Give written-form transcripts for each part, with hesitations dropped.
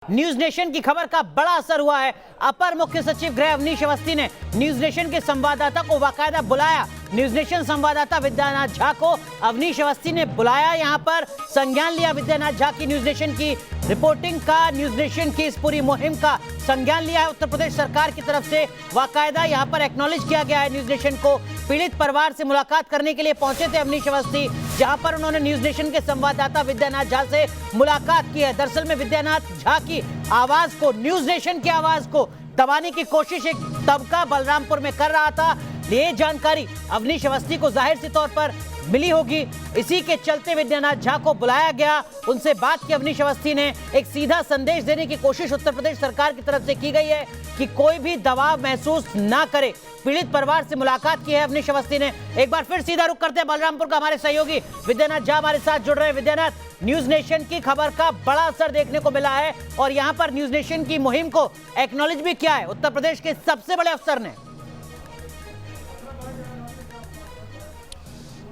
News nation की खबर का बड़ा असर हुआ है। अपर मुख्य सचिव गृह अवनीश अवस्थी ने न्यूज नेशन के संवाददाता को बाकायदा बुलाया। न्यूज नेशन संवाददाता विद्यानाथ झा को अवनीश अवस्थी ने बुलाया, यहां पर संज्ञान लिया। विद्यानाथ झा की न्यूज नेशन की रिपोर्टिंग का, न्यूज नेशन की इस पूरी मुहिम का संज्ञान लिया है। उत्तर प्रदेश सरकार की तरफ से बाकायदा यहां पर एक्नॉलेज किया गया है न्यूज नेशन को। पीड़ित परिवार से मुलाकात करने के लिए पहुंचे थे अवनीश अवस्थी, जहां पर उन्होंने न्यूज नेशन के संवाददाता विद्यानाथ झा से मुलाकात की है। दरअसल में विद्यानाथ झा की आवाज को, न्यूज नेशन की आवाज को दबाने की कोशिश एक तबका बलरामपुर में कर रहा था। ये जानकारी अवनीश अवस्थी को जाहिर सी तौर पर मिली होगी, इसी के चलते विद्यानाथ झा को बुलाया गया। उनसे बात की अवनीश अवस्थी ने। एक सीधा संदेश देने की कोशिश उत्तर प्रदेश सरकार की तरफ से की गई है कि कोई भी दबाव महसूस ना करे। पीड़ित परिवार से मुलाकात की है अवनीश अवस्थी ने। एक बार फिर सीधा रुख करते हैं बलरामपुर का। हमारे सहयोगी विद्यानाथ झा हमारे साथ जुड़ रहे हैं। विद्यानाथ, न्यूज नेशन की खबर का बड़ा असर देखने को मिला है और यहाँ पर न्यूज नेशन की मुहिम को एक्नॉलेज भी किया है उत्तर प्रदेश के सबसे बड़े अफसर ने।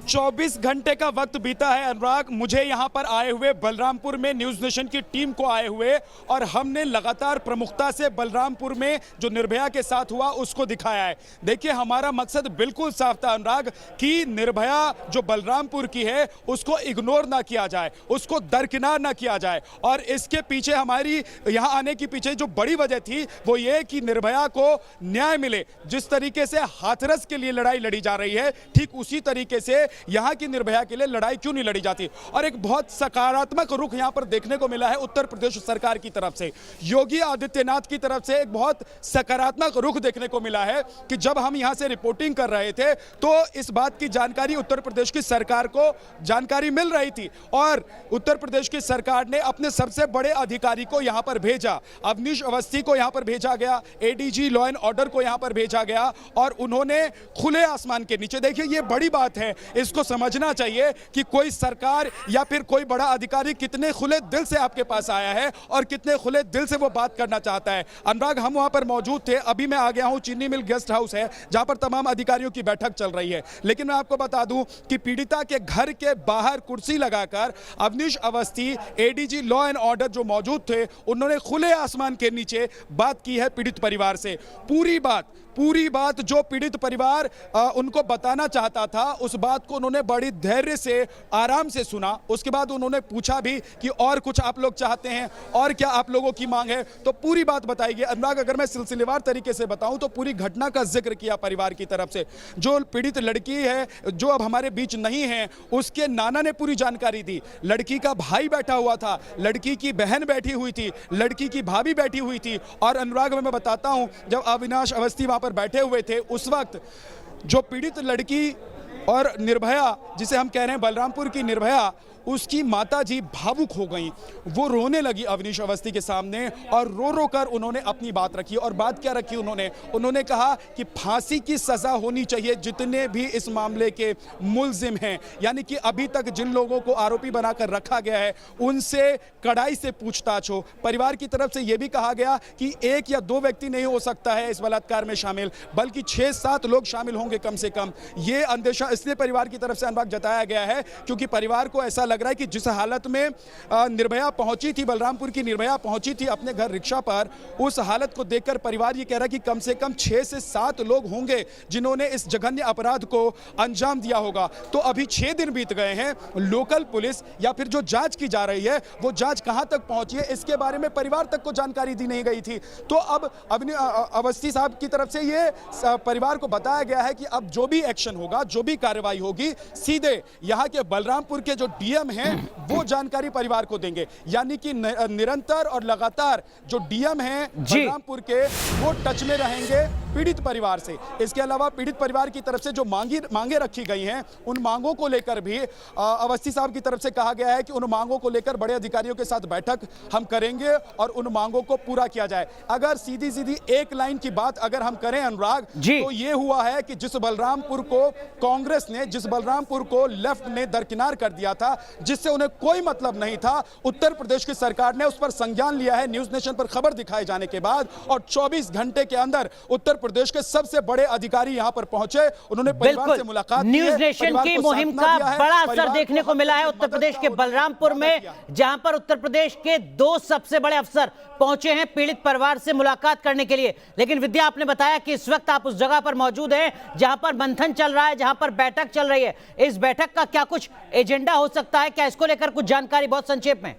24 घंटे का वक्त बीता है अनुराग, मुझे यहां पर आए हुए बलरामपुर में न्यूज नेशन की टीम को आए हुए, और हमने लगातार प्रमुखता से बलरामपुर में जो निर्भया के साथ हुआ उसको दिखाया है। देखिए, हमारा मकसद बिल्कुल साफ था अनुराग कि निर्भया जो बलरामपुर की है उसको इग्नोर ना किया जाए, उसको दरकिनार ना किया जाए। और इसके पीछे, हमारी यहां आने की पीछे जो बड़ी वजह थी वो ये कि निर्भया को न्याय मिले। जिस तरीके से हाथरस के लिए लड़ाई लड़ी जा रही है, ठीक उसी तरीके से यहां की निर्भया के लिए लड़ाई क्यों नहीं लड़ी जाती। और एक बहुत सकारात्मक रुख यहां पर देखने को मिला है उत्तर प्रदेश सरकार की तरफ से, योगी आदित्यनाथ की तरफ से एक बहुत सकारात्मक रुख देखने को मिला है कि जब हम यहां से रिपोर्टिंग कर रहे थे तो इस बात की जानकारी उत्तर प्रदेश की सरकार को जानकारी मिल रही थी, और उत्तर प्रदेश की सरकार ने अपने सबसे बड़े अधिकारी को यहां पर भेजा। अवनीश अवस्थी को यहां पर भेजा गया, एडीजी लॉ एंड ऑर्डर को यहां पर भेजा गया, और उन्होंने खुले आसमान के नीचे, देखिए ये बड़ी बात है, इसको समझना चाहिए कि कोई सरकार या फिर कोई बड़ा अधिकारी कितने खुले दिल से आपके पास आया है और कितने खुले दिल से वो बात करना चाहता है। अनुराग, हम वहां पर मौजूद थे, अभी मैं आ गया हूं, चीनी मिल गेस्ट हाउस है जहां पर तमाम अधिकारियों की बैठक चल रही है। लेकिन मैं आपको बता दूं कि पीड़िता के घर के बाहर कुर्सी लगाकर Avnish Awasthi, ADG law and order जो मौजूद थे, उन्होंने खुले आसमान के नीचे बात की है पीड़ित परिवार से। पूरी बात जो पीड़ित परिवार उनको बताना चाहता था, उस बात को उन्होंने बड़ी धैर्य से, आराम से सुना। उसके बाद उन्होंने पूछा भी कि और कुछ आप लोग चाहते हैं, और क्या आप लोगों की मांग है, तो पूरी बात बताई गई। अनुराग, अगर मैं सिलसिलेवार तरीके से बताऊं तो पूरी घटना का जिक्र किया परिवार की तरफ से। जो पीड़ित लड़की है जो अब हमारे बीच नहीं है, उसके नाना ने पूरी जानकारी दी। लड़की का भाई बैठा हुआ था, लड़की की बहन बैठी हुई थी, लड़की की भाभी बैठी हुई थी। और अनुराग, मैं बताता हूं, जब अविनाश अवस्थी वहां पर बैठे हुए थे उस वक्त जो पीड़ित लड़की और निर्भया, जिसे हम कह रहे हैं बलरामपुर की निर्भया, उसकी माताजी भावुक हो गई। वो रोने लगी अवनीश अवस्थी के सामने, और रो रो कर उन्होंने अपनी बात रखी। और बात क्या रखी उन्होंने कहा कि फांसी की सजा होनी चाहिए जितने भी इस मामले के मुलजिम हैं, यानी कि अभी तक जिन लोगों को आरोपी बनाकर रखा गया है उनसे कड़ाई से पूछताछ हो। परिवार की तरफ से यह भी कहा गया कि 1 या 2 व्यक्ति नहीं हो सकता है इस बलात्कार में शामिल, बल्कि 6-7 लोग शामिल होंगे कम से कम। ये अंदेशा इसलिए परिवार की तरफ से अनुराग जताया गया है क्योंकि परिवार को ऐसा लग रहा है कि जिस हालत में निर्भया पहुंची थी, बलरामपुर की निर्भया पहुंची थी अपने घर रिक्शा पर, उस हालत को देखकर परिवार ये कह रहा है कि कम से कम 6 से 7 लोग होंगे जिन्होंने इस जघन्य अपराध को अंजाम दिया होगा। तो अभी 6 दिन बीत गए हैं, लोकल पुलिस या फिर जो जांच की जा रही है वो जांच कहां तक पहुंची है इसके बारे में परिवार तक को जानकारी दी नहीं गई थी। तो अब अवस्थी साहब की तरफ से ये परिवार को बताया गया है कि अब जो भी एक्शन होगा, जो भी कार्रवाई होगी, सीधे यहां के बलरामपुर के जो डीएम हैं वो जानकारी परिवार को देंगे। यानी कि निरंतर और लगातार जो डीएम हैं बलरामपुर के, वो टच में रहेंगे पीड़ित परिवार से। इसके अलावा पीड़ित परिवार की तरफ से जो मांगे रखी गई हैं, उन मांगों को लेकर भी अवस्थी साहब की तरफ से कहा गया है कि उन मांगों को लेकर बड़े अधिकारियों के साथ बैठक हम करेंगे और उन मांगों को पूरा किया जाए। अगर सीधी एक लाइन की बात अगर हम करें अनुराग, तो ये हुआ है कि जिस बलरामपुर को कांग्रेस ने, जिस बलरामपुर को लेफ्ट ने दरकिनार कर दिया था, जिससे उन्हें कोई मतलब नहीं था, उत्तर प्रदेश की सरकार ने उस पर संज्ञान लिया है न्यूज नेशन पर खबर दिखाए जाने के बाद, और 24 घंटे के अंदर उत्तर प्रदेश के सबसे बड़े अधिकारी यहां पर पहुंचे, उन्होंने परिवार से मुलाकात की है, न्यूज नेशन परिवार की को मुहिम सांत्वना का दिया है, बड़ा असर परिवार देखने को मिला है उत्तर मदद प्रदेश का के उन्होंने बलरामपुर वादा में, किया है। जहां पर उत्तर प्रदेश के 2 सबसे बड़े अफसर पहुंचे हैं पीड़ित परिवार से मुलाकात करने के लिए। लेकिन विद्या, आपने बताया कि इस वक्त आप उस जगह पर मौजूद हैं जहां पर मंथन चल रहा है, जहां पर बैठक चल रही है। इस बैठक का क्या कुछ एजेंडा हो सकता है? क्या इसको लेकर कुछ जानकारी बहुत संक्षेप में?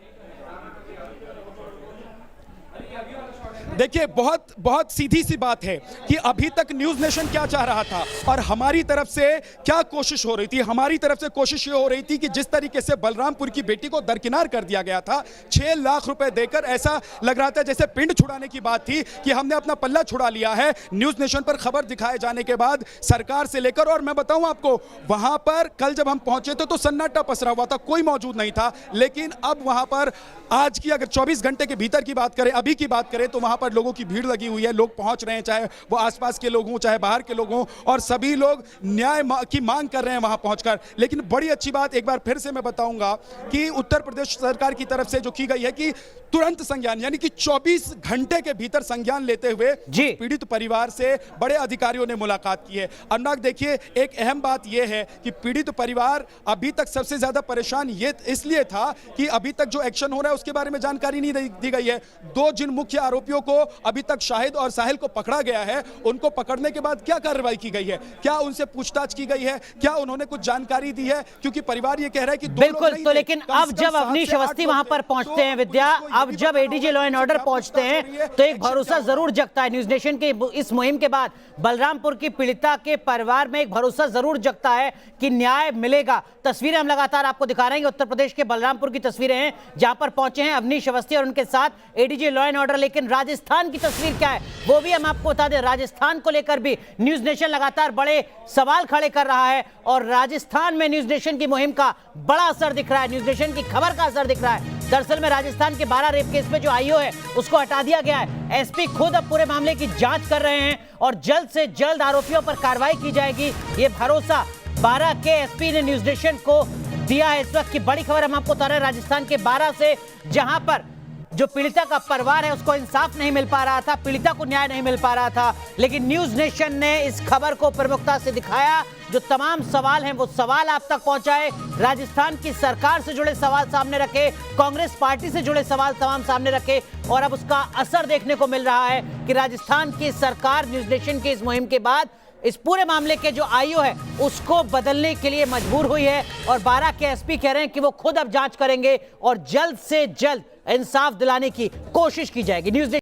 देखिए, बहुत सीधी सी बात है कि अभी तक न्यूज नेशन क्या चाह रहा था और हमारी तरफ से क्या कोशिश हो रही थी। हमारी तरफ से कोशिश ये हो रही थी कि जिस तरीके से बलरामपुर की बेटी को दरकिनार कर दिया गया था 6 लाख रुपए देकर, ऐसा लग रहा था जैसे पिंड छुड़ाने की बात थी कि हमने अपना पल्ला छुड़ा लिया है। न्यूज नेशन पर खबर दिखाए जाने के बाद सरकार से लेकर, और मैं बताऊं आपको, वहां पर कल जब हम पहुंचे थे तो सन्नाटा पसरा हुआ था, कोई मौजूद नहीं था। लेकिन अब वहां पर आज की अगर 24 घंटे के भीतर की बात करें, अभी की बात करें, तो वहां पर लोगों की भीड़ लगी हुई है, लोग पहुंच रहे हैं, चाहे वो आसपास के लोग हों चाहे बाहर के लोग हों, और सभी लोग न्याय की मांग कर रहे हैं वहां पहुंचकर। लेकिन बड़ी अच्छी बात एक बार फिर से मैं बताऊंगा कि उत्तर प्रदेश सरकार की तरफ से जो की गई है कि तुरंत संज्ञान, यानी कि 24 घंटे के भीतर संज्ञान लेते हुए पीड़ित परिवार से बड़े अधिकारियों ने मुलाकात की है। अनुराग, देखिए, एक अहम बात यह है कि पीड़ित परिवार अभी तक सबसे ज्यादा परेशान ये इसलिए था कि अभी तक जो एक्शन हो रहा है उसके बारे में जानकारी नहीं दी गई है। 2 जिन मुख्य आरोपियों को अभी तक शाहिद और साहिल को पकड़ा गया है, उनको पकड़ने के बाद क्या कार्रवाई की गई है, क्या उनसे पूछताछ की गई है, क्या उन्होंने कुछ जानकारी दी है? क्योंकि परिवार ये कह रहा है कि बिल्कुल, तो लेकिन अब जब अवनीश अवस्थी वहां पर पहुंचते हैं विद्या, अब जब एडीजी लॉ एंड ऑर्डर पहुंचते हैं तो एक भरोसा जरूर जगता है। न्यूज नेशन की इस मुहिम के बाद बलरामपुर की पीड़िता के परिवार में एक भरोसा जरूर जगता है कि न्याय मिलेगा। तस्वीरें हम लगातार आपको दिखा रहे हैं, उत्तर प्रदेश के बलरामपुर की तस्वीरें हैं जहां पर पहुंचे हैं अवनीश अवस्थी और उनके साथ एडीजी लॉ एंड ऑर्डर। लेकिन राजस्थान की तस्वीर क्या है वो भी हम आपको बता दें। राजस्थान को लेकर भी न्यूज नेशन लगातार बड़े सवाल खड़े कर रहा है और राजस्थान में न्यूज नेशन की मुहिम का बड़ा असर दिख रहा है, न्यूज नेशन की खबर का असर दिख रहा है। दरअसल में राजस्थान के 12 रेप केस में जो आईओ है उसको हटा दिया गया है। एसपी खुद अब पूरे मामले की जांच कर रहे हैं और जल्द से जल्द आरोपियों पर कार्रवाई की जाएगी, ये भरोसा 12 के एसपी ने न्यूज नेशन को दिया है। इस वक्त की बड़ी खबर हम आपको बता रहे हैं राजस्थान के 12 से, जहां पर जो पीड़िता का परिवार है उसको इंसाफ नहीं मिल पा रहा था, पीड़िता को न्याय नहीं मिल पा रहा था। लेकिन न्यूज नेशन ने इस खबर को प्रमुखता से दिखाया, जो तमाम सवाल हैं वो सवाल आप तक पहुंचाए, राजस्थान की सरकार से जुड़े सवाल सामने रखे, कांग्रेस पार्टी से जुड़े सवाल तमाम सामने रखे, और अब उसका असर देखने को मिल रहा है कि राजस्थान की सरकार न्यूज नेशन की इस मुहिम के बाद इस पूरे मामले के जो आईओ है उसको बदलने के लिए मजबूर हुई है। और 12 के एसपी कह रहे हैं कि वो खुद अब जांच करेंगे और जल्द से जल्द इंसाफ दिलाने की कोशिश की जाएगी। न्यूज